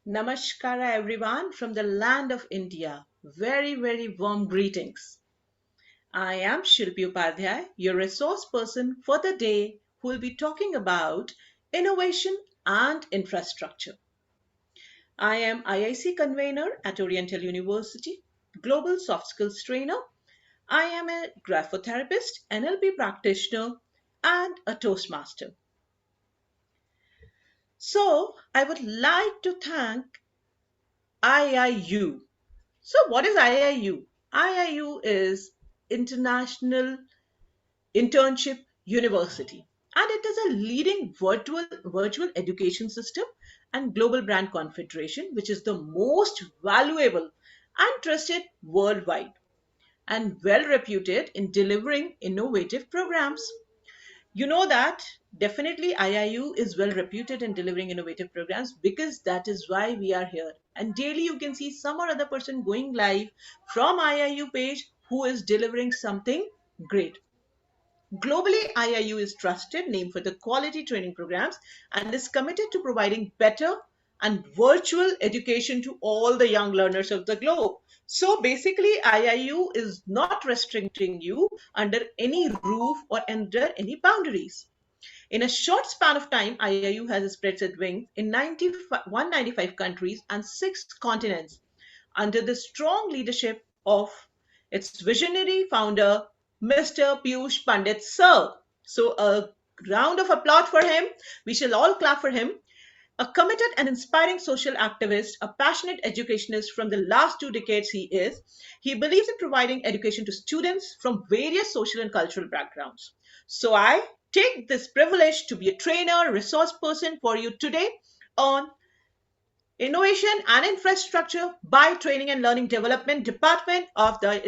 Namaskara everyone from the land of India. Very, very warm greetings. I am Shilpi Upadhyay, your resource person for the day, who will be talking about innovation and infrastructure. I am IIC convener at Oriental University, global soft skills trainer. I am a graphotherapist, NLP practitioner, and a Toastmaster. So, I would like to thank IIU. So, what is IIU? IIU is International Internship University, and it is a leading virtual education system and global brand confederation, which is the most valuable and trusted worldwide and well reputed in delivering innovative programs. You know that definitely IIU is well reputed in delivering innovative programs because that is why we are here. And daily you can see some or other person going live from IIU page who is delivering something great. Globally, IIU is trusted name for the quality training programs and is committed to providing better and virtual education to all the young learners of the globe. So basically, IIU is not restricting you under any roof or under any boundaries. In a short span of time, IIU has spread its wings in 195 countries and six continents under the strong leadership of its visionary founder, Mr. Piyush Pandit Sir. So, a round of applause for him. We shall all clap for him. A committed and inspiring social activist, a passionate educationist from the last 2 decades he is. He believes in providing education to students from various social and cultural backgrounds. So I take this privilege to be a trainer, resource person for you today on Innovation and Infrastructure by Training and Learning Development Department of the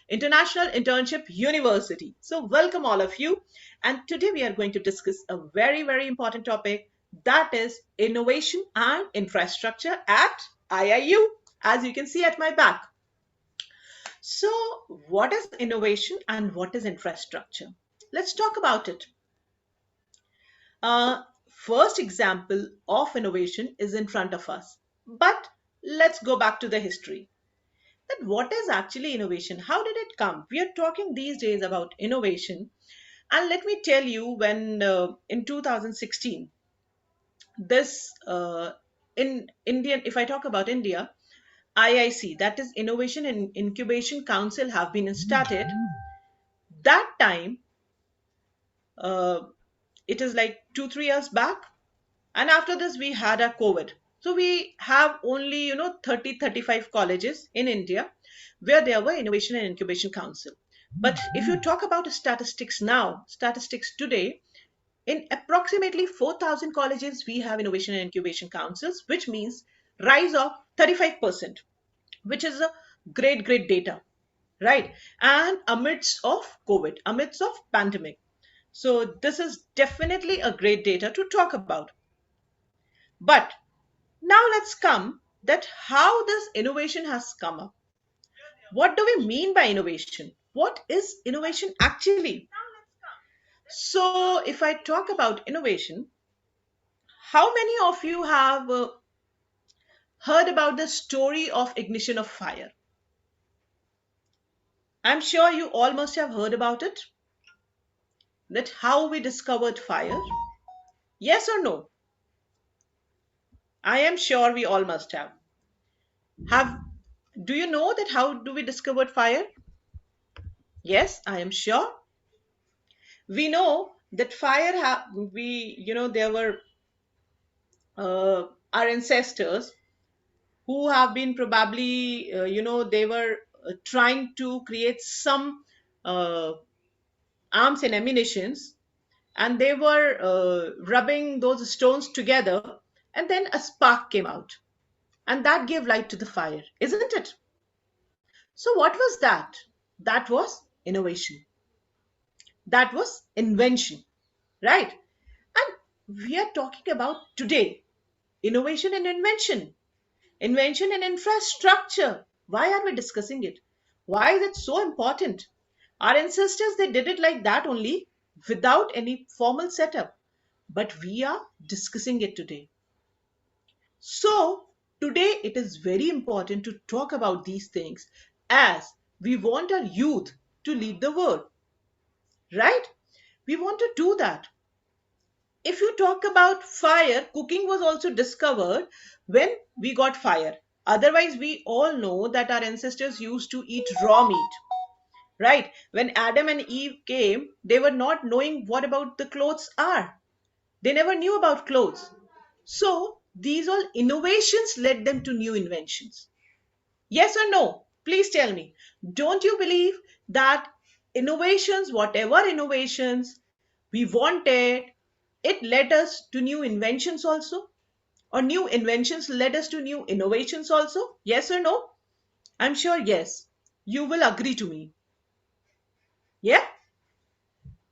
International Internship University. So, welcome all of you. And today we are going to discuss a very, very important topic that is innovation and infrastructure at IIU, as you can see at my back. So, what is innovation and what is infrastructure? Let's talk about it. First example of innovation is in front of us. But let's go back to the history. That what is actually innovation? How did it come? We are talking these days about innovation. And let me tell you, when in 2016, this in Indian, if I talk about India, IIC, that is Innovation and Incubation Council, have been started. That time, uh, it is like 2 3 years back, and after this we had a COVID. So we have only 30 35 colleges in India where there were innovation and incubation council. But if you talk about statistics now, statistics today, in approximately 4,000 colleges we have innovation and incubation councils, which means rise of 35%, which is a great data, right? And amidst of COVID, amidst of pandemic. So this is definitely a great data to talk about. But now let's come that how this innovation has come up. What do we mean by innovation? What is innovation actually? So if I talk about innovation, how many of you have heard about the story of ignition of fire? I'm sure you all must have heard about it. That how we discovered fire. Yes or no? I am sure we all must have. Have do you know that how do we discovered fire? Yes, I am sure. We know that we there were our ancestors who have been probably they were trying to create some uh, arms and ammunitions, and they were rubbing those stones together, and then a spark came out, and that gave light to the fire, isn't it? So what was that? That was innovation. That was invention, right? And we are talking about today innovation and invention, invention and infrastructure. Why are we discussing it? Why is it so important? Our ancestors, they did it like that only without any formal setup. But we are discussing it today. So, Today, it is very important to talk about these things as we want our youth to lead the world, right? We want to do that. If you talk about fire, cooking was also discovered when we got fire. Otherwise, we all know that our ancestors used to eat raw meat, right? When Adam and Eve came, they were not knowing what about the clothes are. They never knew about clothes. So, these all innovations led them to new inventions. Yes or no? Please tell me. Don't you believe that innovations, whatever innovations we wanted, it led us to new inventions also? Or new inventions led us to new innovations also? Yes or no? I'm sure yes. You will agree to me. Yeah?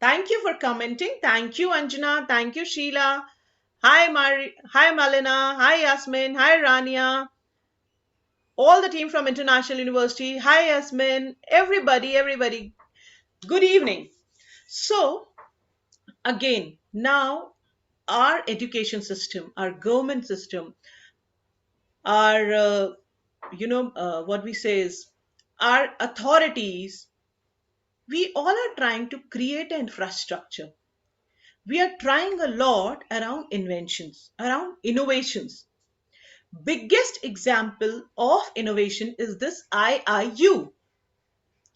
Thank you for commenting. Thank you, Anjana. Thank you, Sheila. Hi, Mari. Hi, Malina. Hi, Yasmin. Hi, Rania. All the team from International University. Hi, Yasmin. Everybody. Good evening. So, again, now our education system, our government system, our, what we say is our authorities, we all are trying to create an infrastructure. We are trying a lot around inventions, around innovations. Biggest example of innovation is this IIU,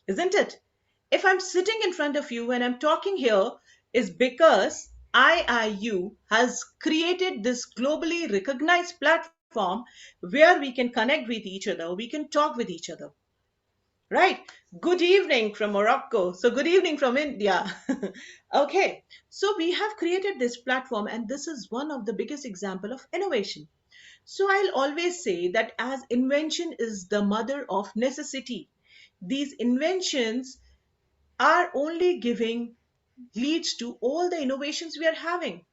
isn't it? If I'm sitting in front of you and I'm talking here, is because IIU has created this globally recognized platform where we can connect with each other, we can talk with each other. Right. Good evening from Morocco. So, good evening from India. Okay. So, we have created this platform, and this is one of the biggest example of innovation. So, I'll always say that as invention is the mother of necessity, these inventions are only giving leads to all the innovations we are having.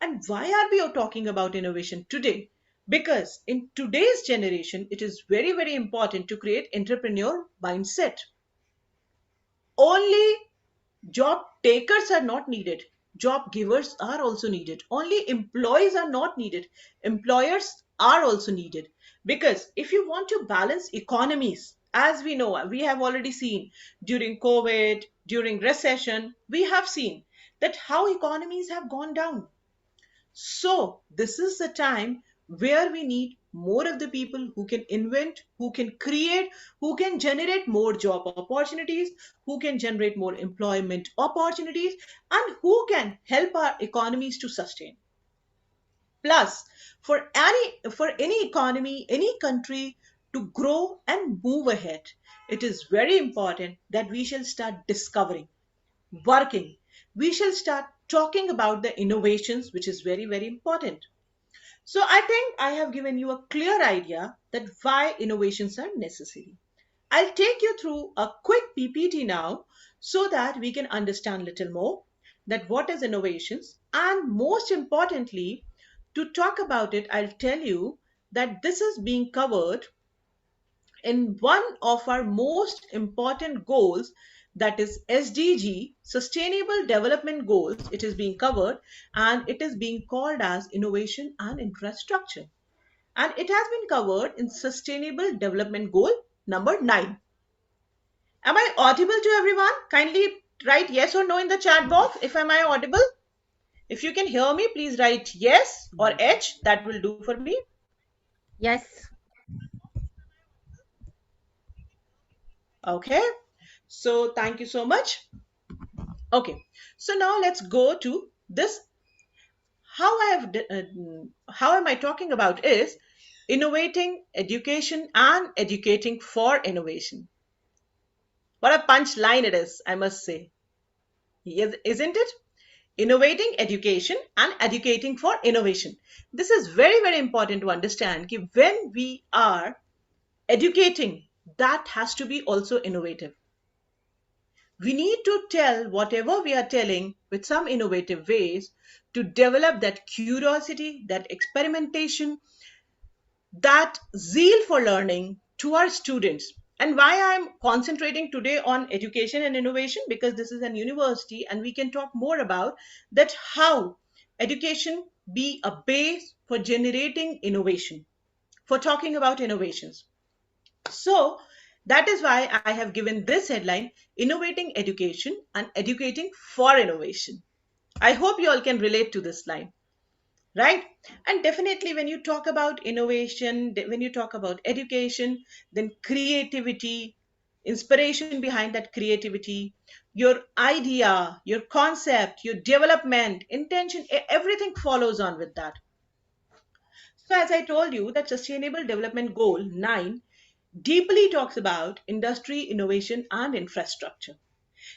And why are we talking about innovation today? Because in today's generation, it is very important to create entrepreneur mindset. Only job takers are not needed. Job givers are also needed. Only employees are not needed. Employers are also needed. Because if you want to balance economies, as we know, we have already seen during COVID, during recession, we have seen that how economies have gone down. So, this is the time where we need more of the people who can invent, who can create, who can generate more job opportunities, who can generate more employment opportunities, and who can help our economies to sustain. Plus, for any economy, any country to grow and move ahead, it is very important that we shall start discovering, working. We shall start talking about the innovations, which is very important. So I think I have given you a clear idea that why innovations are necessary. I'll take you through a quick PPT now so that we can understand a little more that what is innovations, and most importantly, to talk about it, I'll tell you that this is being covered in one of our most important goals, that is SDG, Sustainable Development Goals. It is being covered and it is being called as innovation and infrastructure. And it has been covered in Sustainable Development Goal number 9. Am I audible to everyone? Kindly write yes or no in the chat box if am I audible. If you can hear me, please write yes or H. That will do for me. Yes. Okay. So thank you so much. Okay. So now let's go to this. How am I talking about is innovating education and educating for innovation. What a punchline it is, I must say. Yes, isn't it? Innovating education and educating for innovation. This is very important to understand that when we are educating, that has to be also innovative. We need to tell whatever we are telling with some innovative ways to develop that curiosity, that experimentation, that zeal for learning to our students. And why I'm concentrating today on education and innovation, because this is an university and we can talk more about that how education be a base for generating innovation. for talking about innovations. So that is why I have given this headline, Innovating Education and Educating for Innovation. I hope you all can relate to this line, right? And definitely, when you talk about innovation, when you talk about education, then creativity, inspiration behind that creativity, your idea, your concept, your development, intention, everything follows on with that. So, as I told you, that Sustainable Development Goal 9 deeply talks about industry, innovation, and infrastructure.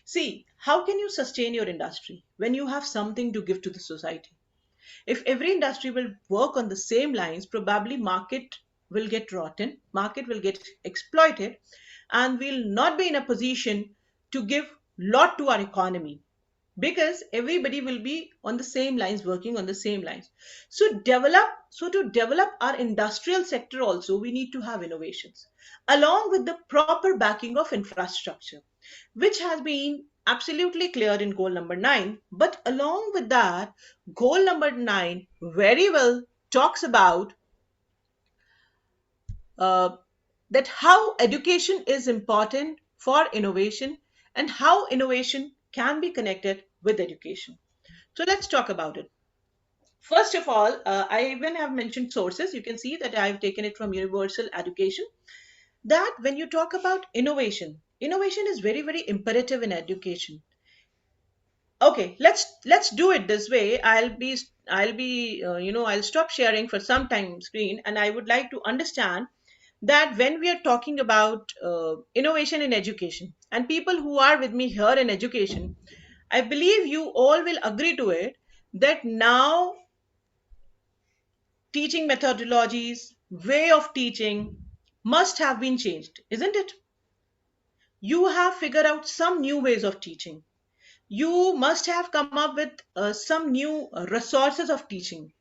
See, how can you sustain your industry when you have something to give to the society? If every industry will work on the same lines, probably market will get rotten, market will get exploited, and we'll not be in a position to give lot to our economy, because everybody will be on the same lines, working on the same lines. So to develop our industrial sector also, we need to have innovations along with the proper backing of infrastructure, which has been absolutely clear in goal number 9. But along with that, goal number 9 very well talks about uh, that how education is important for innovation and how innovation can be connected with education. So let's talk about it. First of all, I even have mentioned sources. You can see that I've taken it from Universal Education. That when you talk about innovation, innovation is very, very imperative in education. Okay, let's do it this way. I'll stop sharing for some time screen, and I would like to understand that when we are talking about innovation in education, and people who are with me here in education, I believe you all will agree to it that now teaching methodologies, way of teaching must have been changed, isn't it? You have figured out some new ways of teaching. You must have come up with some new resources of teaching.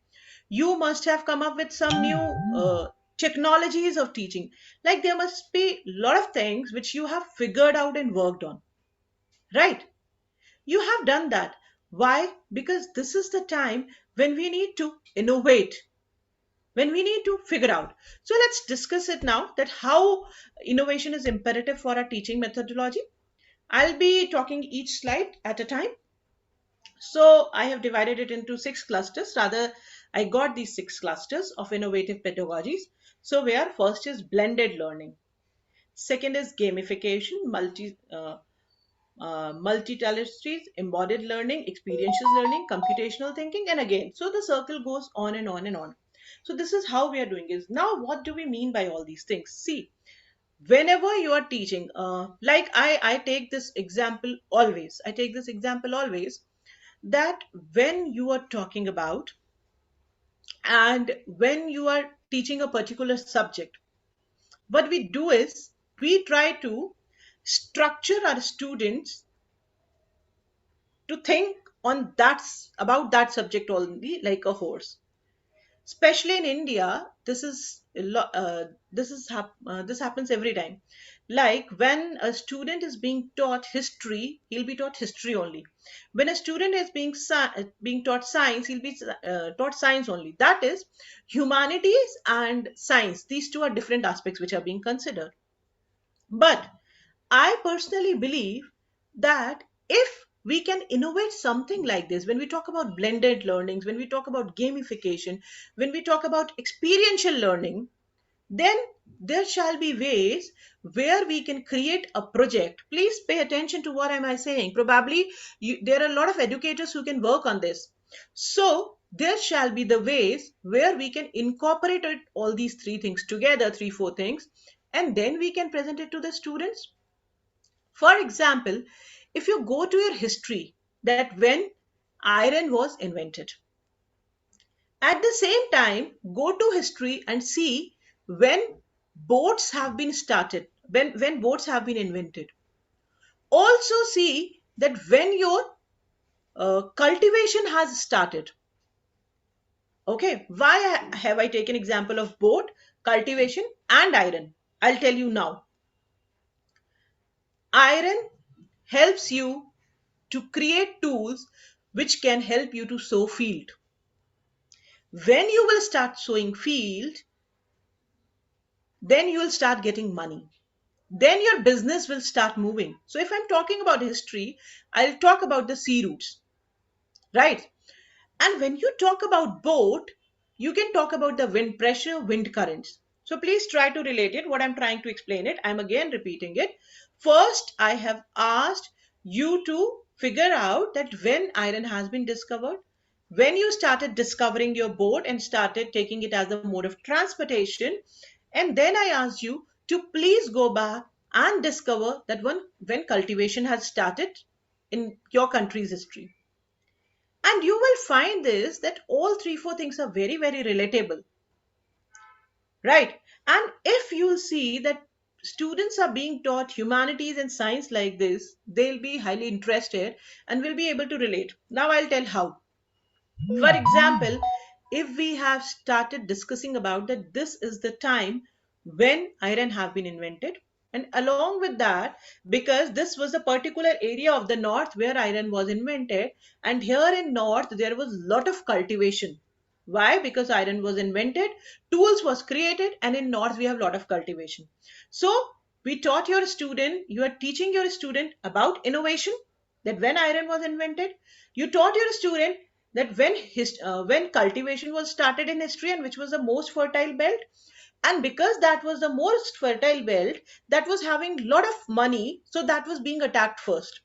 You must have come up with some new technologies of teaching. Like there must be a lot of things which you have figured out and worked on, right? You have done that. Why? Because this is the time when we need to innovate, when we need to figure out. So let's discuss it now, that how innovation is imperative for our teaching methodology. I'll be talking each slide at a time. So I have divided it into 6 clusters. Rather, I got these 6 clusters of innovative pedagogies. So where first is blended learning, second is gamification, multi-talentries, embodied learning, experiential learning, computational thinking, and again. So the circle goes on and on and on. So this is how we are doing is. Now, what do we mean by all these things? See, whenever you are teaching, like I take this example always. I take this example always that when you are talking about and when you are teaching a particular subject, what we do is we try to structure our students to think on about that subject only, like a horse. Especially in India, this happens every time. Like when a student is being taught history, he'll be taught history only. When a student is being taught science, he'll be taught science only. That is humanities and science. These two are different aspects which are being considered. But I personally believe that if we can innovate something like this, when we talk about blended learnings, when we talk about gamification, when we talk about experiential learning, then there shall be ways where we can create a project. Please pay attention to what am I saying. Probably there are a lot of educators who can work on this. So there shall be the ways where we can incorporate all these three things together, three, four things, and then we can present it to the students. For example, if you go to your history, that when iron was invented, at the same time, go to history and see when boats have been started, when boats have been invented. Also see that when your cultivation has started. Okay, why have I taken example of boat, cultivation, and iron? I'll tell you now. Iron helps you to create tools which can help you to sow field. When you will start sowing field, then you will start getting money. Then your business will start moving. So if I'm talking about history, I'll talk about the sea routes, right? And when you talk about boat, you can talk about the wind pressure, wind currents. So please try to relate it. What I'm trying to explain it, I'm again repeating it. First, I have asked you to figure out that when iron has been discovered, when you started discovering your boat and started taking it as a mode of transportation, and then I asked you to please go back and discover that when cultivation has started in your country's history. And you will find this that all three, four things are very, very relatable, right? And if you see that students are being taught humanities and science like this, they'll be highly interested and will be able to relate. Now I'll tell how. For example, if we have started discussing about that this is the time when iron have been invented, and along with that, because this was a particular area of the north where iron was invented, and here in north there was lot of cultivation. Why? Because iron was invented, tools was created, and in north we have lot of cultivation. So we taught your student, you are teaching your student about innovation, that when iron was invented, you taught your student that when cultivation was started in history and which was the most fertile belt, and because that was the most fertile belt that was having lot of money, so that was being attacked first,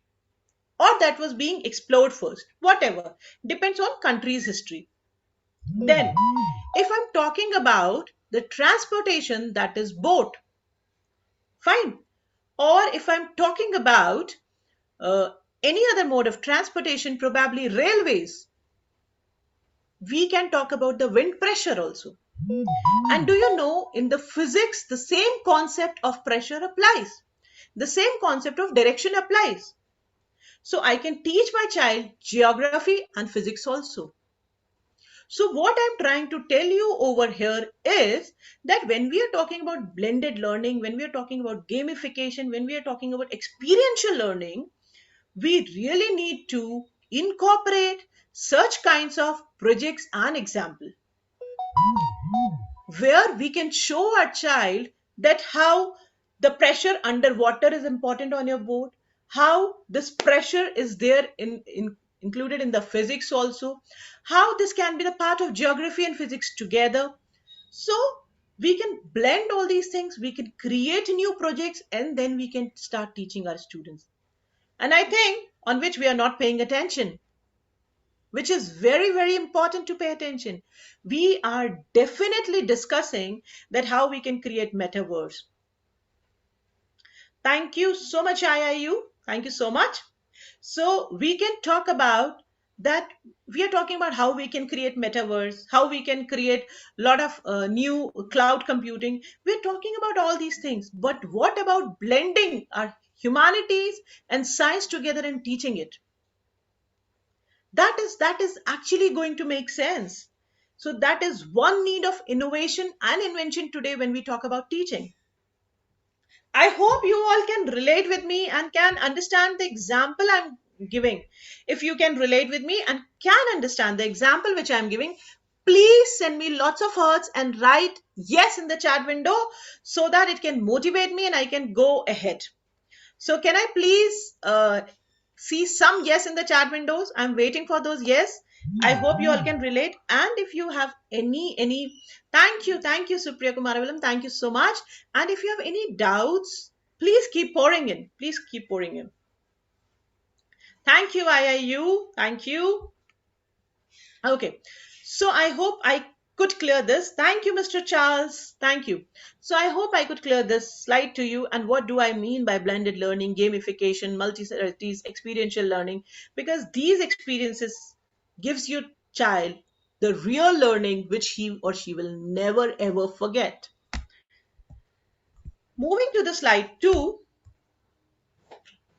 or that was being explored first, whatever, depends on country's history. Then if I'm talking about the transportation, that is boat, fine. Or if I'm talking about uh, any other mode of transportation, probably railways, we can talk about the wind pressure also. And do you know, in the physics, the same concept of pressure applies. The same concept of direction applies. So I can teach my child geography and physics also. So what I'm trying to tell you over here is that when we are talking about blended learning, when we are talking about gamification, when we are talking about experiential learning, we really need to incorporate such kinds of projects and examples where we can show our child that how the pressure underwater is important on your boat, how this pressure is there included in the physics also, how this can be the part of geography and physics together. So we can blend all these things, we can create new projects, and then we can start teaching our students. And I think on which we are not paying attention, which is very, very important to pay attention. We are definitely discussing that how we can create metaverse. Thank you so much, IIU. Thank you so much. So we can talk about that. We are talking about how we can create metaverse, how we can create a lot of new cloud computing. We're talking about all these things. But what about blending our humanities and science together and teaching it? That is actually going to make sense. So that is one need of innovation and invention today when we talk about teaching. I hope you all can relate with me and can understand the example I'm giving. If you can relate with me and can understand the example which I'm giving, please send me lots of hearts and write yes in the chat window so that it can motivate me and I can go ahead. So can I please see some yes in the chat windows? I'm waiting for those yes. I hope you all can relate. And if you have any, thank you, Supriya Kumaravelam. Thank you so much. And if you have any doubts, please keep pouring in. Please keep pouring in. Thank you, IIU. Thank you. Okay. So I hope I could clear this. Thank you, Mr. Charles. Thank you. So I hope I could clear this slide to you. And what do I mean by blended learning, gamification, multi-these experiential learning? Because these experiences gives your child the real learning which he or she will never ever forget. Moving to the slide 2,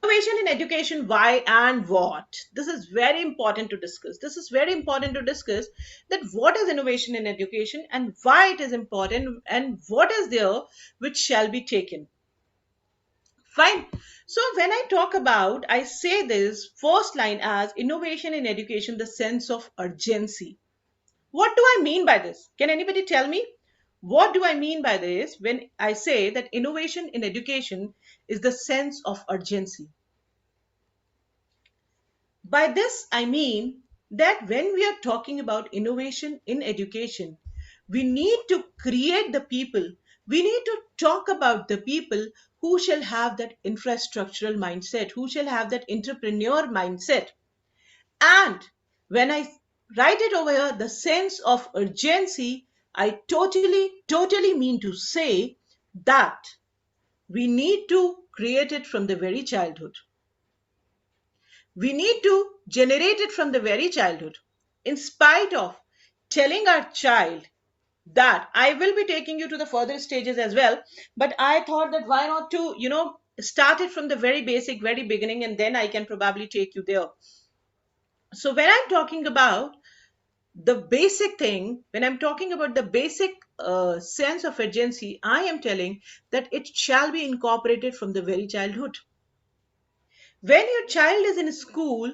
innovation in education, why and what? This is very important to discuss. This is very important to discuss that what is innovation in education and why it is important and what is there which shall be taken. Fine. So when I talk about, I say this first line as innovation in education, the sense of urgency. What do I mean by this? Can anybody tell me? What do I mean by this when I say that innovation in education is the sense of urgency? By this, I mean that when we are talking about innovation in education, we need to create the people, we need to talk about the people who shall have that infrastructural mindset, who shall have that entrepreneur mindset. And when I write it over here, the sense of urgency, I totally mean to say that we need to create it from the very childhood. We need to generate it from the very childhood. In spite of telling our child that I will be taking you to the further stages as well, but I thought that why not to, start it from the very basic, very beginning, and then I can probably take you there. So when I'm talking about the basic thing, when I'm talking about the basic sense of urgency, I am telling that it shall be incorporated from the very childhood. When your child is in school,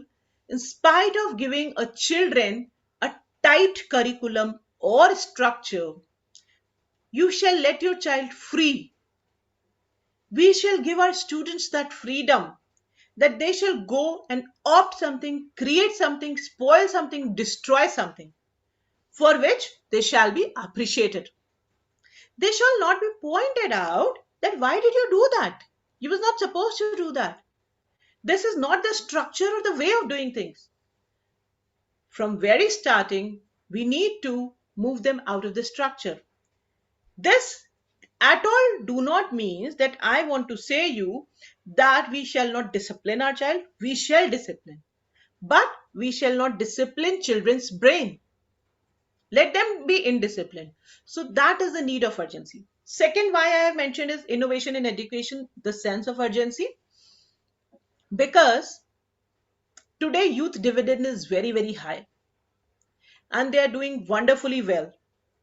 in spite of giving a children a tight curriculum or structure, you shall let your child free. We shall give our students that freedom that they shall go and opt something, create something, spoil something, destroy something, for which they shall be appreciated. They shall not be pointed out that why did you do that? You was not supposed to do that. This is not the structure or the way of doing things. From very starting, we need to move them out of the structure. This at all do not means that I want to say you that we shall not discipline our child. We shall discipline, but we shall not discipline children's brain. Let them be indisciplined. So that is the need of urgency. Second, why I have mentioned is innovation in education, the sense of urgency, because today youth dividend is very high and they are doing wonderfully well.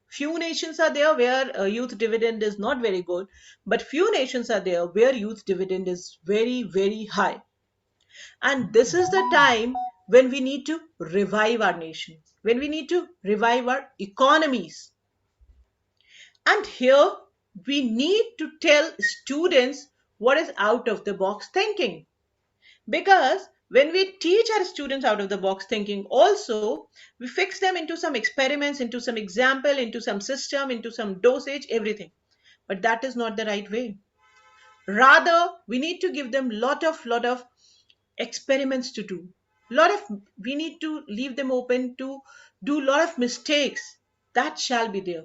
Few nations are there where youth dividend is not very good, but few nations are there where youth dividend is very high. And this is the time when we need to revive our nation, when we need to revive our economies. And here we need to tell students what is out of the box thinking. Because when we teach our students out of the box thinking, also we fix them into some experiments, into some example, into some system, into some dosage, everything. But that is not the right way. Rather, we need to give them lot of experiments to do. Lot of We need to leave them open to do lot of mistakes. That shall be there,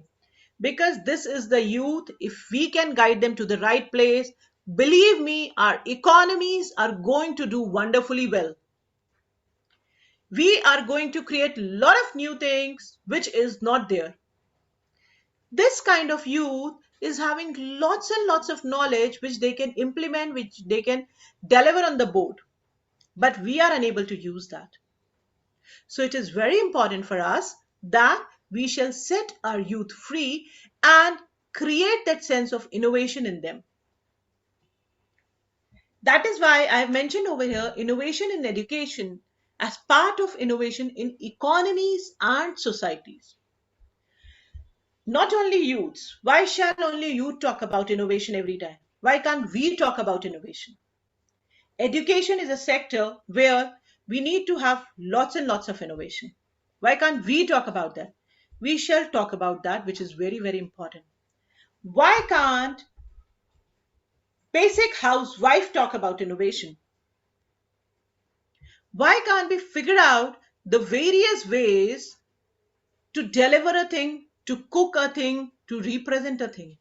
because this is the youth. If we can guide them to the right place, believe me, our economies are going to do wonderfully well. We are going to create a lot of new things which is not there. This kind of youth is having lots and lots of knowledge which they can implement, which they can deliver on the board, but we are unable to use that. So it is very important for us that we shall set our youth free and create that sense of innovation in them. That is why I have mentioned over here innovation in education as part of innovation in economies and societies. Not only youths. Why shall only youth talk about innovation every time? Why can't we talk about innovation? Education is a sector where we need to have lots and lots of innovation. Why can't we talk about that? We shall talk about that, which is very important. Why can't basic housewife talk about innovation? Why can't we figure out the various ways to deliver a thing, to cook a thing, to represent a thing?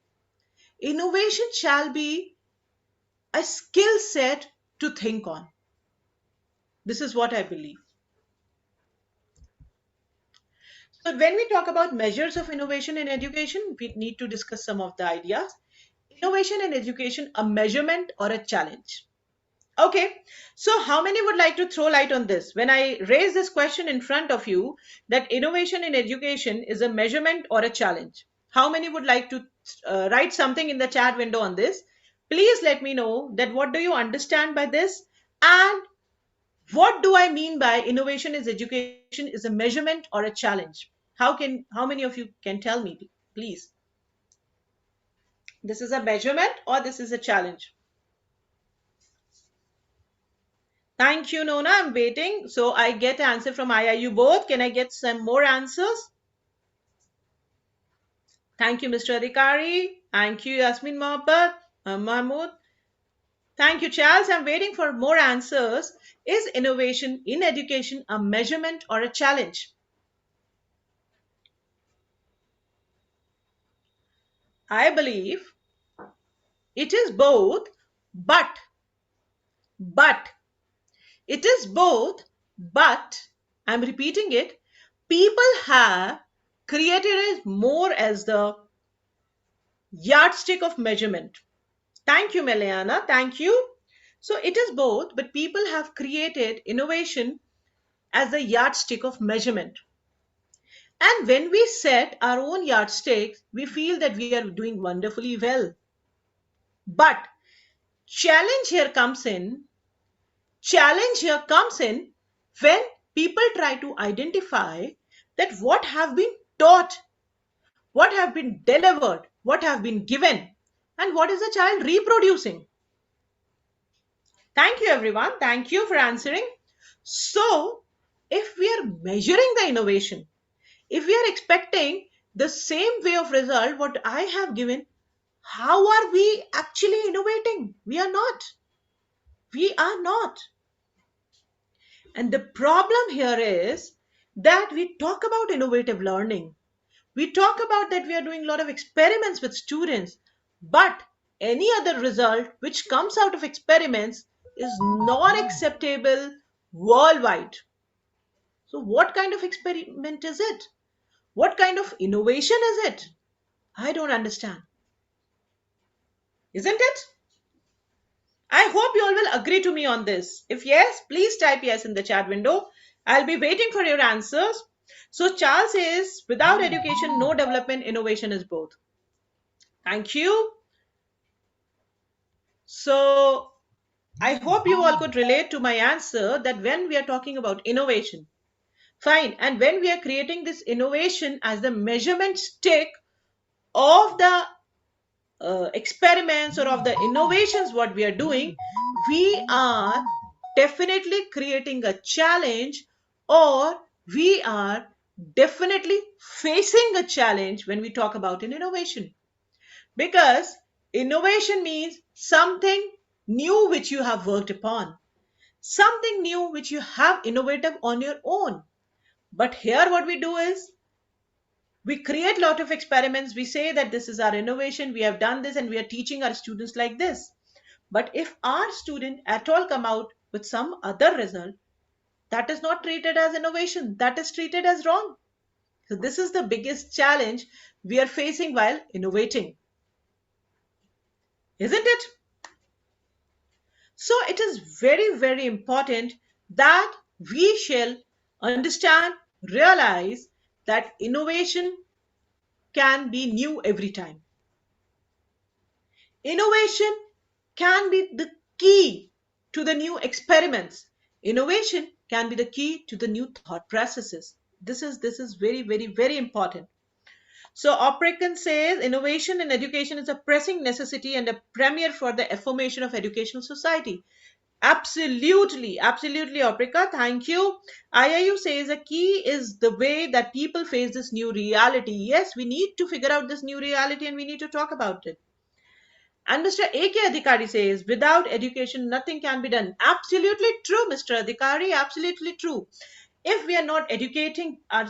Innovation shall be a skill set to think on. This is what I believe. So, when we talk about measures of innovation in education, we need to discuss some of the ideas. Innovation in education, a measurement or a challenge? Okay, so how many would like to throw light on this? When I raise this question in front of you, that innovation in education is a measurement or a challenge, how many would like to write something in the chat window on this? Please let me know that what do you understand by this, and what do I mean by innovation is education is a measurement or a challenge? How many of you can tell me, please? This is a measurement or this is a challenge? Thank you, Nona. I'm waiting. So I get answer from IIU both. Can I get some more answers? Thank you, Mr. Adhikari. Thank you, Yasmin Mahmood. Thank you, Charles. I'm waiting for more answers. Is innovation in education a measurement or a challenge? I believe it is both, but, but, it is both, but, I'm repeating it, people have created it more as the yardstick of measurement. Thank you, Meliana. Thank you. So it is both, but people have created innovation as the yardstick of measurement. And when we set our own yardsticks, we feel that we are doing wonderfully well. But challenge here comes in. Challenge here comes in when people try to identify that what have been taught, what have been delivered, what have been given, and what is the child reproducing. Thank you, everyone. Thank you for answering. So, if we are measuring the innovation, if we are expecting the same way of result what I have given, how are we actually innovating? We are not. We are not. And the problem here is that we talk about innovative learning. We talk about that we are doing a lot of experiments with students, but any other result which comes out of experiments is not acceptable worldwide. So, what kind of experiment is it? What kind of innovation is it? I don't understand. Isn't it? I hope you all will agree to me on this. If yes, please type yes in the chat window. I'll be waiting for your answers. So, Charles says, without education, no development, innovation is both. Thank you. So, I hope you all could relate to my answer that when we are talking about innovation, fine, and when we are creating this innovation as the measurement stick of the experiments or of the innovations what we are doing, we are definitely creating a challenge, or we are definitely facing a challenge when we talk about an innovation, because innovation means something new which you have worked upon, something new which you have innovative on your own. But here what we do is we create a lot of experiments. We say that this is our innovation, we have done this, and we are teaching our students like this. But if our student at all come out with some other result, that is not treated as innovation, that is treated as wrong. So this is the biggest challenge we are facing while innovating, isn't it? So it is very, very important that we shall understand, realize that innovation can be new every time. Innovation can be the key to the new experiments. Innovation can be the key to the new thought processes. This is very, very, very important. So Oprekan says innovation in education is a pressing necessity and a premier for the affirmation of educational society. Absolutely, absolutely, Oprika. Thank you. IIU says a key is the way that people face this new reality. Yes, we need to figure out this new reality and we need to talk about it. And Mr. A.K. Adhikari says, without education, nothing can be done. Absolutely true, Mr. Adhikari. Absolutely true. If we are not educating our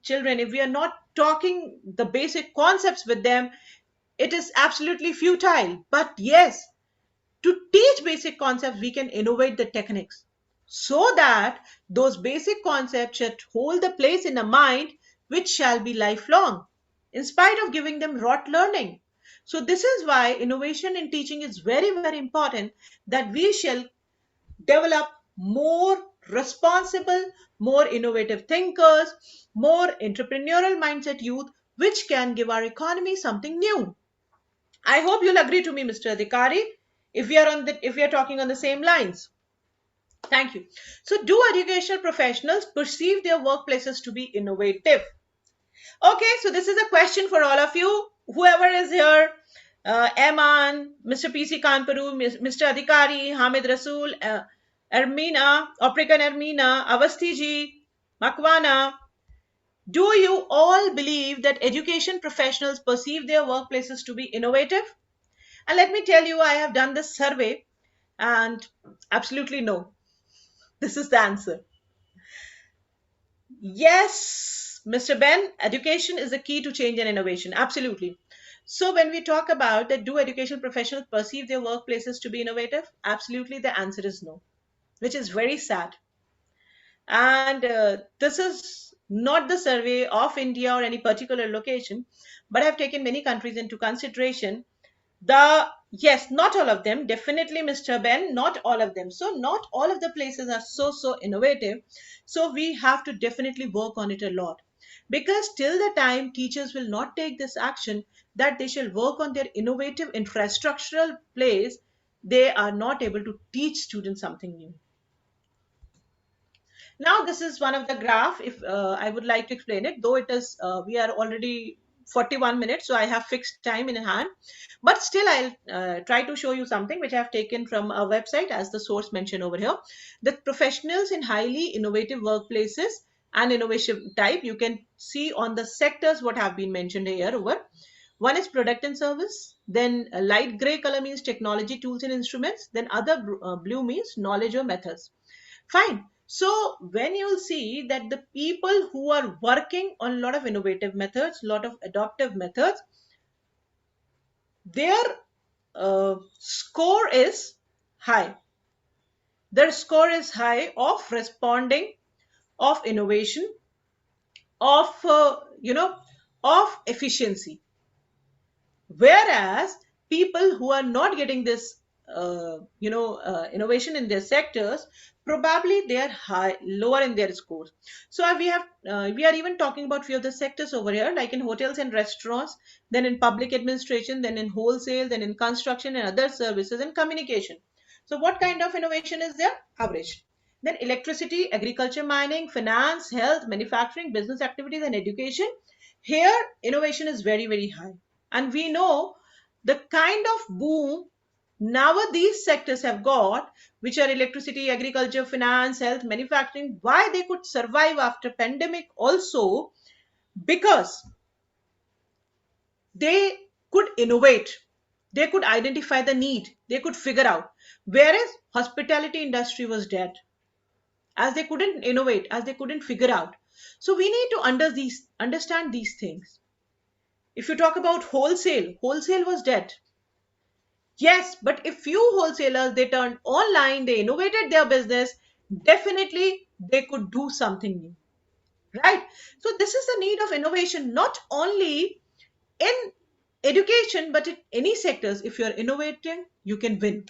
children, if we are not talking the basic concepts with them, it is absolutely futile. But yes, to teach basic concepts, we can innovate the techniques so that those basic concepts should hold the place in a mind which shall be lifelong, in spite of giving them rote learning. So, this is why innovation in teaching is very, very important, that we shall develop more responsible, more innovative thinkers, more entrepreneurial mindset youth, which can give our economy something new. I hope you'll agree to me, Mr. Adhikari, if we are talking on the same lines. Thank you. So, do educational professionals perceive their workplaces to be innovative? Okay, so this is a question for all of you, whoever is here. Eman, Mr. PC Kanpuru, Mr. Adhikari, Hamid Rasool, Ermina, Oprikan Ermina, Avasthi ji, Makwana. Do you all believe that education professionals perceive their workplaces to be innovative? And let me tell you, I have done this survey and absolutely no. This is the answer. Yes, Mr. Ben, education is the key to change and innovation. Absolutely. So, when we talk about that, do education professionals perceive their workplaces to be innovative? Absolutely, the answer is no, which is very sad. And this is not the survey of India or any particular location, but I've taken many countries into consideration. The Yes, not all of them, definitely, Mr. Ben, not all of them. So not all of the places are so innovative. So we have to definitely work on it a lot, because till the time teachers will not take this action that they shall work on their innovative infrastructural place, they are not able to teach students something new. Now, this is one of the graph. If I would like to explain it, though it is, we are already 41 minutes, so I have fixed time in hand. But still, I'll try to show you something which I have taken from a website as the source mentioned over here. The professionals in highly innovative workplaces and innovation type, you can see on the sectors what have been mentioned here over. One is product and service, then a light gray color means technology, tools and instruments, then other blue means knowledge or methods. Fine. So when you'll see that the people who are working on a lot of innovative methods, a lot of adaptive methods, their score is high. Their score is high of responding, of innovation, of of efficiency. Whereas people who are not getting this innovation in their sectors, probably they are high lower in their scores. So we are even talking about few of the sectors over here, like in hotels and restaurants, then in public administration, then in wholesale, then in construction and other services and communication. So what kind of innovation is there? Average. Then electricity, agriculture, mining, finance, health, manufacturing, business activities and education, here innovation is very high. And we know the kind of boom now these sectors have got, which are electricity, agriculture, finance, health, manufacturing, why they could survive after pandemic also, because they could innovate, they could identify the need, they could figure out. Whereas hospitality industry was dead, as they couldn't innovate, as they couldn't figure out. So we need to understand these things. If you talk about wholesale was dead. Yes, but if few wholesalers they turned online, they innovated their business, definitely they could do something new, right? So this is the need of innovation, not only in education, but in any sectors. If you're innovating, you can win.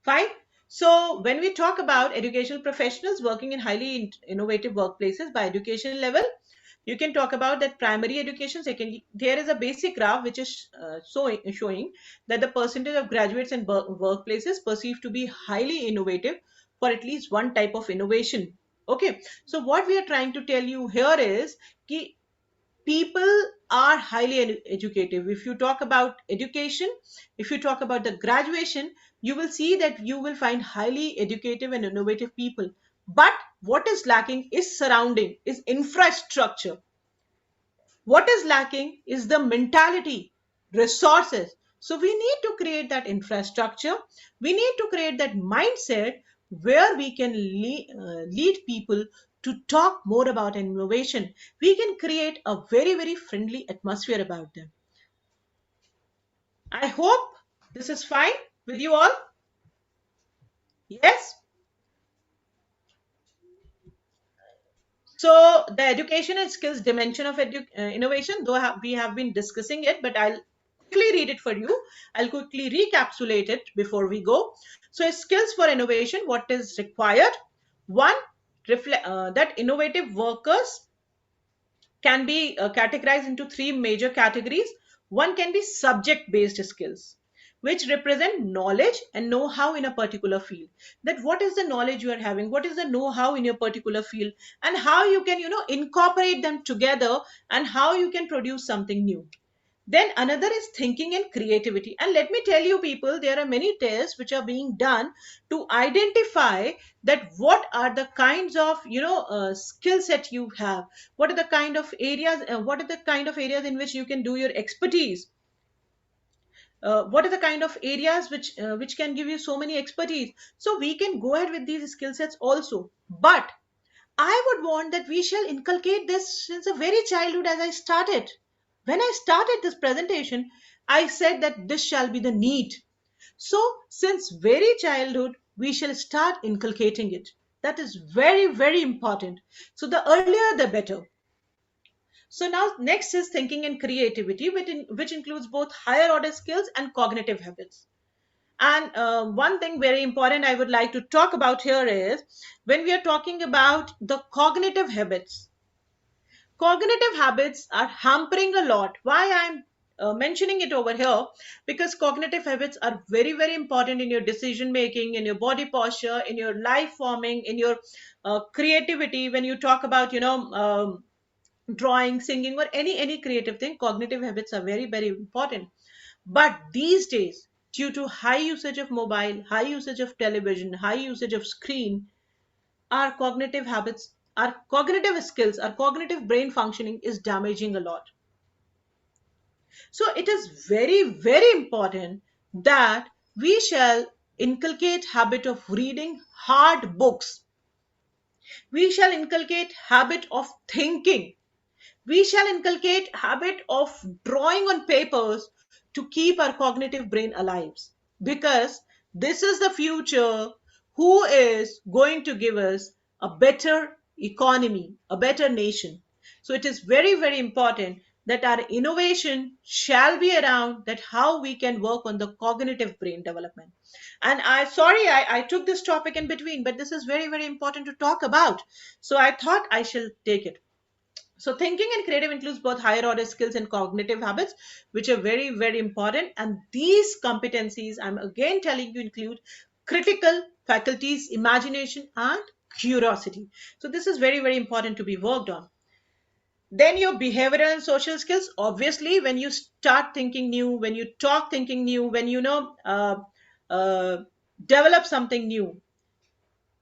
Fine. So when we talk about educational professionals working in highly innovative workplaces by education level, you can talk about that primary education, secondary. There is a basic graph which is showing that the percentage of graduates in workplaces perceived to be highly innovative for at least one type of innovation. Okay, so what we are trying to tell you here is ki people are highly educative. If you talk about education, if you talk about the graduation, you will see that you will find highly educative and innovative people. But what is lacking is surrounding, is infrastructure. What is lacking is the mentality, resources. So we need to create that infrastructure. We need to create that mindset where we can lead people to talk more about innovation. We can create a very friendly atmosphere about them. I hope this is fine with you all. Yes. So the education and skills dimension of innovation, though we have been discussing it, but I'll quickly read it for you. I'll quickly recapitulate it before we go. So skills for innovation, what is required? One, that innovative workers can be categorized into three major categories. One can be subject based skills, which represent knowledge and know how in a particular field. That what is the knowledge you are having, what is the know how in your particular field, and how you can incorporate them together, and how you can produce something new. Then another is thinking and creativity. And let me tell you, people, there are many tests which are being done to identify that what are the kinds of skill set you have. What are the kind of areas? What are the kind of areas in which you can do your expertise? What are the kind of areas which can give you so many expertise? So we can go ahead with these skill sets also. But I would want that we shall inculcate this since a very childhood as I started. When I started this presentation, I said that this shall be the need. So, since very childhood, we shall start inculcating it. That is very, very important. So, the earlier, the better. So, now next is thinking and creativity, which includes both higher order skills and cognitive habits. And one thing very important I would like to talk about here is when we are talking about the cognitive habits are hampering a lot. Why I'm mentioning it over here? Because cognitive habits are very, very important in your decision making, in your body posture, in your life forming, in your creativity. When you talk about, drawing, singing, or any creative thing, cognitive habits are very, very important. But these days, due to high usage of mobile, high usage of television, high usage of screen, our cognitive habits, our cognitive skills, our cognitive brain functioning is damaging a lot. So it is very, very important that we shall inculcate habit of reading hard books. We shall inculcate habit of thinking. We shall inculcate habit of drawing on papers to keep our cognitive brain alive, because this is the future who is going to give us a better economy, a better nation. So it is very, very important that our innovation shall be around that how we can work on the cognitive brain development. And I took this topic in between, but this is very, very important to talk about, so I thought I shall take it. So, thinking and creative includes both higher order skills and cognitive habits, which are very, very important. And these competencies, I'm again telling you, include critical faculties, imagination, and curiosity. So, this is very, very important to be worked on. Then, your behavioral and social skills. Obviously, when you start thinking new, when you talk thinking new, when uh, develop something new,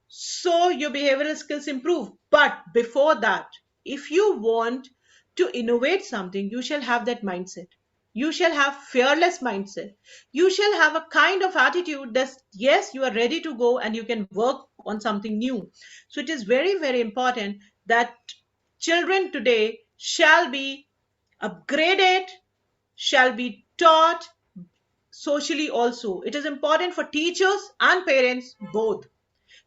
so your behavioral skills improve. But before that, if you want to innovate something, you shall have that mindset. You shall have fearless mindset. You shall have a kind of attitude that yes, you are ready to go and you can work on something new. So it is very, very important that children today shall be upgraded, shall be taught socially also. It is important for teachers and parents both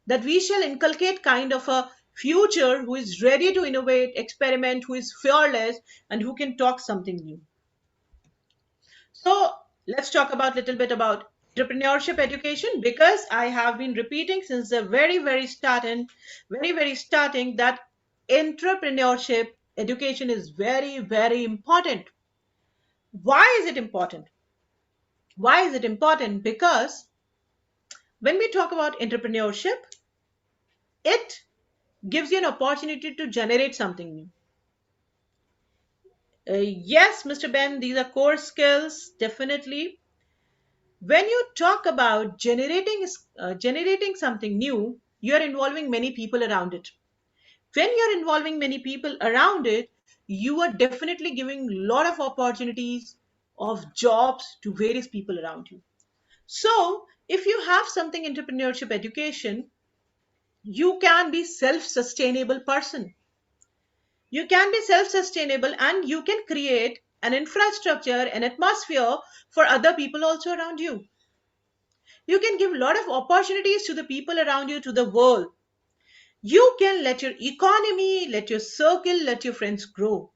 that we shall inculcate kind of a future who is ready to innovate, experiment, who is fearless, and who can talk something new. So let's talk about little bit about entrepreneurship education, because I have been repeating since the very starting that entrepreneurship education is very, very important. Why is it important? Why is it important? Because when we talk about entrepreneurship, it gives you an opportunity to generate something new. Yes, Mr. Ben, these are core skills, definitely. When you talk about generating something new, you are involving many people around it. When you're involving many people around it, you are definitely giving a lot of opportunities of jobs to various people around you. So, if you have something entrepreneurship education, you can be self-sustainable person. You can be self-sustainable and you can create an infrastructure, an atmosphere for other people also around you. You can give a lot of opportunities to the people around you, to the world. You can let your economy, let your circle, let your friends grow.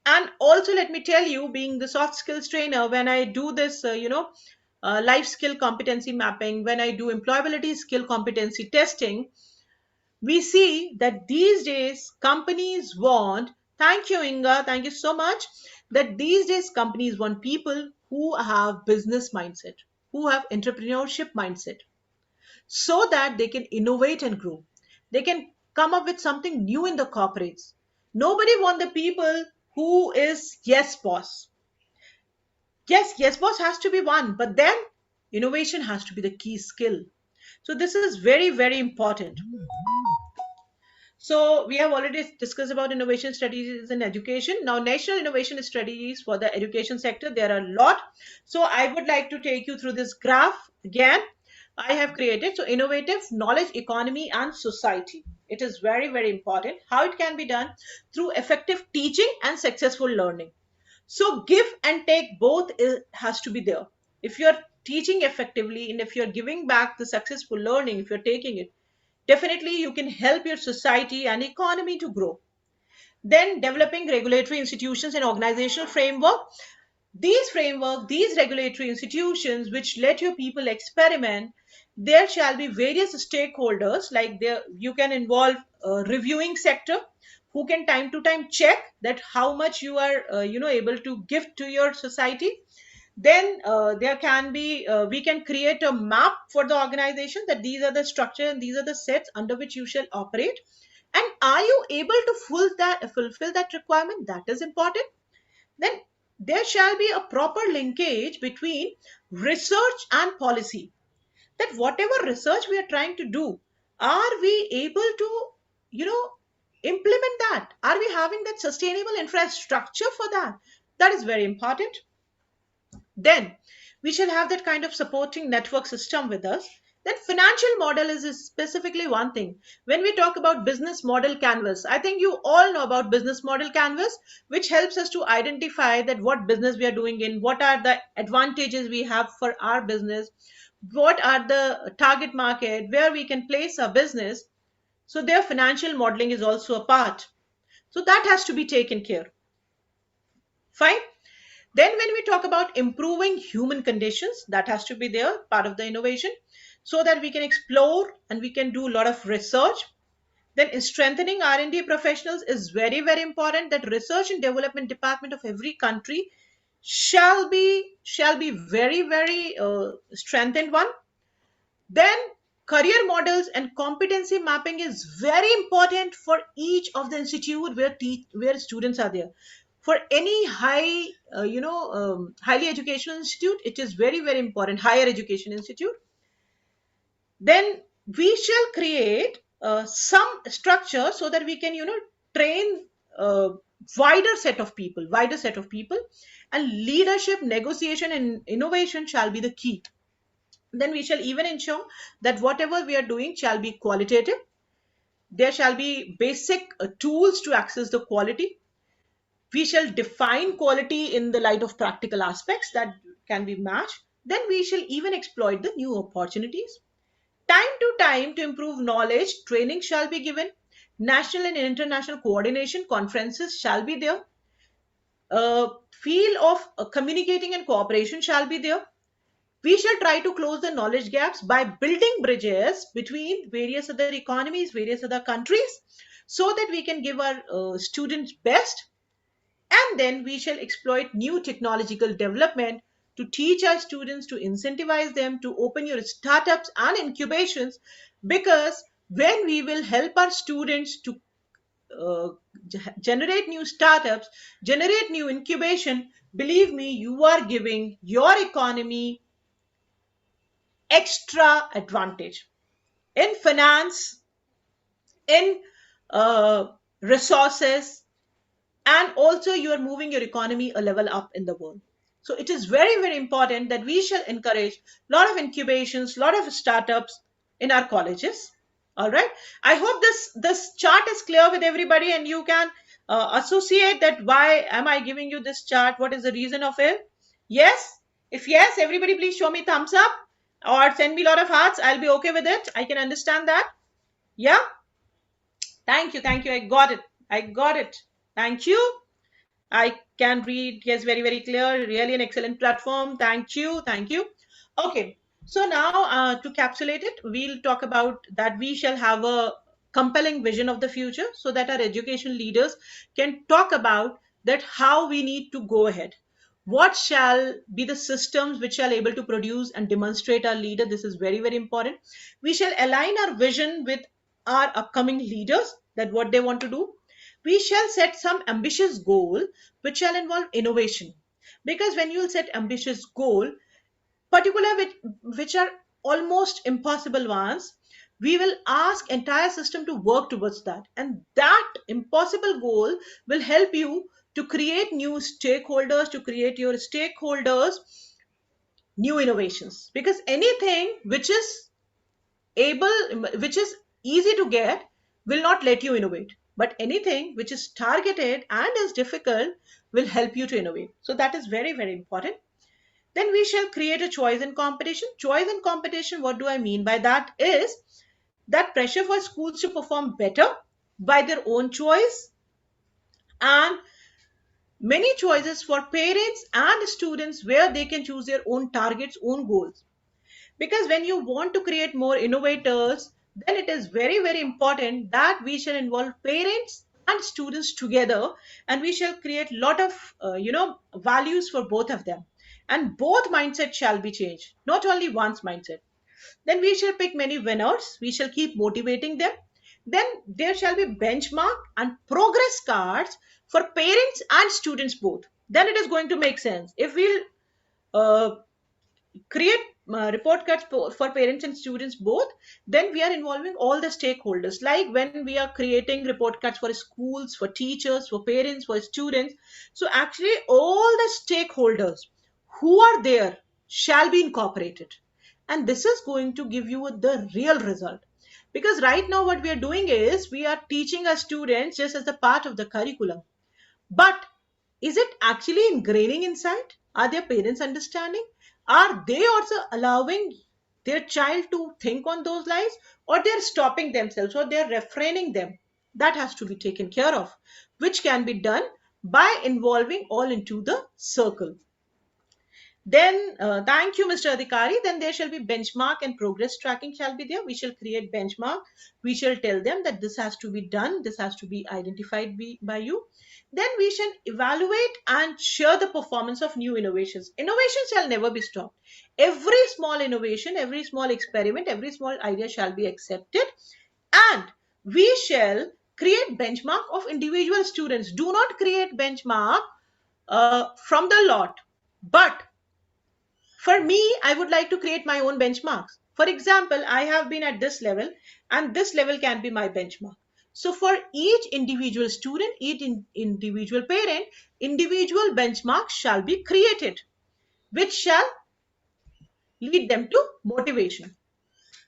And also, let me tell you, being the soft skills trainer, when I do this, life skill competency mapping, when I do employability skill competency testing, we see that these days companies want, thank you Inga, thank you so much, that these days companies want people who have business mindset, who have entrepreneurship mindset, so that they can innovate and grow. They can come up with something new in the corporates. Nobody want the people who is yes boss. Yes, yes, boss has to be one, but then innovation has to be the key skill. So this is very, very important. So we have already discussed about innovation strategies in education. Now, national innovation strategies for the education sector, there are a lot. So I would like to take you through this graph again. I have created so innovative knowledge economy and society. It is very, very important how it can be done through effective teaching and successful learning. So give and take both has to be there. If you're teaching effectively and if you're giving back the successful learning, if you're taking it, definitely you can help your society and economy to grow. Then developing regulatory institutions and organizational framework. These framework, these regulatory institutions which let your people experiment, there shall be various stakeholders like there you can involve reviewing sector who can time to time check that how much you are able to give to your society. Then there can be we can create a map for the organization that these are the structure and these are the sets under which you shall operate, and are you able to fulfill that requirement, that is important. Then there shall be a proper linkage between research and policy, that whatever research we are trying to do, are we able to you know implement that, are we having that sustainable infrastructure for that, that is very important. Then we shall have that kind of supporting network system with us. Then financial model is specifically one thing. When we talk about business model canvas, I think you all know about business model canvas, which helps us to identify that what business we are doing in, what are the advantages we have for our business, what are the target market where we can place our business. So their financial modeling is also a part. So that has to be taken care. Fine. Then, when we talk about improving human conditions, that has to be there, part of the innovation, so that we can explore and we can do a lot of research. Then, in strengthening R&D professionals is very, very important. That research and development department of every country shall be very, very strengthened one. Then career models and competency mapping is very important for each of the institute where students are there. For any highly educational institute, it is very, very important, higher education institute. Then we shall create some structure so that we can train uh, wider set of people, and leadership, negotiation and innovation shall be the key. Then we shall even ensure that whatever we are doing shall be qualitative. There shall be basic tools to access the quality. We shall define quality in the light of practical aspects that can be matched. Then we shall even exploit the new opportunities. Time to time to improve knowledge, training shall be given. National and international coordination conferences shall be there. Field of communicating and cooperation shall be there. We shall try to close the knowledge gaps by building bridges between various other economies, various other countries, so that we can give our students best. And then we shall exploit new technological development to teach our students, to incentivize them to open your startups and incubations, because when we will help our students to uh, generate new startups, generate new incubation, believe me, you are giving your economy extra advantage in finance, in uh, resources, and also you are moving your economy a level up in the world. So it is very, very important that we shall encourage a lot of incubations, a lot of startups in our colleges. All right. I hope this chart is clear with everybody, and you can associate that why am I giving you this chart? What is the reason of it? Yes. If yes, everybody please show me thumbs up or send me a lot of hearts. I'll be okay with it. I can understand that. Yeah. Thank you. Thank you. I got it. I got it. Thank you. I can read. Yes, very, very clear. Really an excellent platform. Thank you. Thank you. Okay. So now to capsulate it, we'll talk about that we shall have a compelling vision of the future so that our education leaders can talk about that how we need to go ahead. What shall be the systems which shall able to produce and demonstrate our leader? This is very, very important. We shall align our vision with our upcoming leaders, that what they want to do. We shall set some ambitious goal which shall involve innovation. Because when you'll set ambitious goal, particular which are almost impossible ones, we will ask entire system to work towards that, and that impossible goal will help you to create new stakeholders, to create your stakeholders new innovations. Because anything able which is easy to get will not let you innovate, but anything which is targeted and is difficult will help you to innovate. So that is very, very important. Then we shall create a choice and competition. Choice and competition, what do I mean by that is that pressure for schools to perform better by their own choice, and many choices for parents and students where they can choose their own targets, own goals. Because when you want to create more innovators, then it is very, very important that we shall involve parents and students together, and we shall create lot of values for both of them, and both mindsets shall be changed, not only one's mindset. Then we shall pick many winners, we shall keep motivating them. Then there shall be benchmark and progress cards for parents and students both. Then it is going to make sense. If we'll uh, create report cards for parents and students both, then we are involving all the stakeholders. Like when we are creating report cards for schools, for teachers, for parents, for students, so actually all the stakeholders who are there shall be incorporated, and this is going to give you the real result. Because right now what we are doing is we are teaching our students just as a part of the curriculum, but is it actually ingraining inside? Are their parents understanding? Are they also allowing their child to think on those lines, or they're stopping themselves, or they're refraining them? That has to be taken care of, which can be done by involving all into the circle. Then, thank you, Mr. Adhikari. Then there shall be benchmark and progress tracking shall be there. We shall create benchmark. We shall tell them that this has to be done. This has to be identified by you. Then we shall evaluate and share the performance of new innovations. Innovation shall never be stopped. Every small innovation, every small experiment, every small idea shall be accepted. And we shall create benchmark of individual students. Do not create benchmark from the lot. But for me, I would like to create my own benchmarks. For example, I have been at this level, and this level can be my benchmark. So for each individual student, each individual parent, individual benchmarks shall be created, which shall lead them to motivation.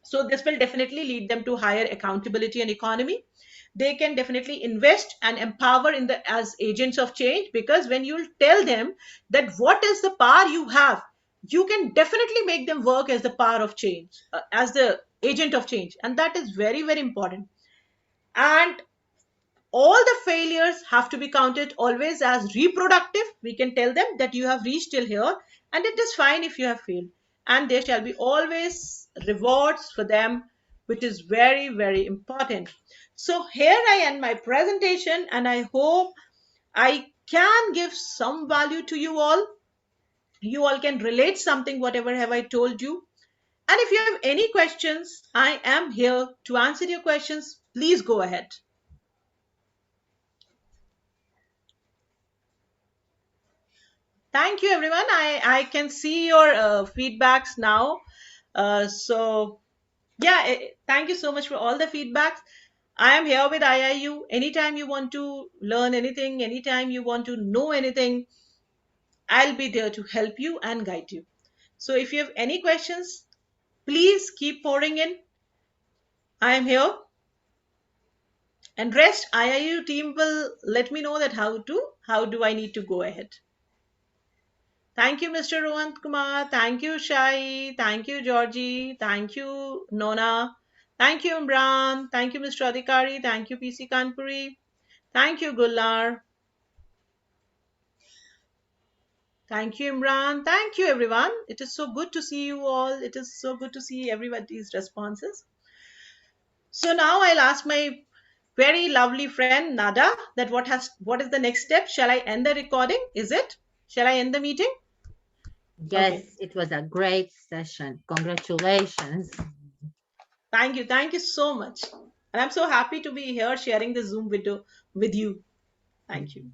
So this will definitely lead them to higher accountability and economy. They can definitely invest and empower in the as agents of change, because when you tell them that what is the power you have, you can definitely make them work as the power of change, as the agent of change, and that is very, very important. And all the failures have to be counted always as reproductive. We can tell them that you have reached till here, and it is fine if you have failed, and there shall be always rewards for them, which is very, very important. So here I end my presentation, and I hope I can give some value to you all. You all can relate something whatever have I told you. And if you have any questions, I am here to answer your questions. Please go ahead. Thank you, everyone. I can see your feedbacks now. So, yeah, thank you so much for all the feedbacks. I am here with IIU. Anytime you want to learn anything, anytime you want to know anything, I'll be there to help you and guide you. So, if you have any questions, please keep pouring in. I am here. And rest, IIU team will let me know that how do I need to go ahead. Thank you, Mr. Rohan Kumar. Thank you, Shai. Thank you, Georgie. Thank you, Nona. Thank you, Imran. Thank you, Mr. Adhikari. Thank you, PC Kanpuri. Thank you, Gulnar. Thank you, Imran. Thank you, everyone. It is so good to see you all. It is so good to see everybody's responses. So now I'll ask my very lovely friend Nada that what is the next step? Shall I end the recording? Is it? Shall I end the meeting? Yes, Okay. it was a great session. Congratulations. Thank you. Thank you so much. And I'm so happy to be here sharing the Zoom video with you. Thank you.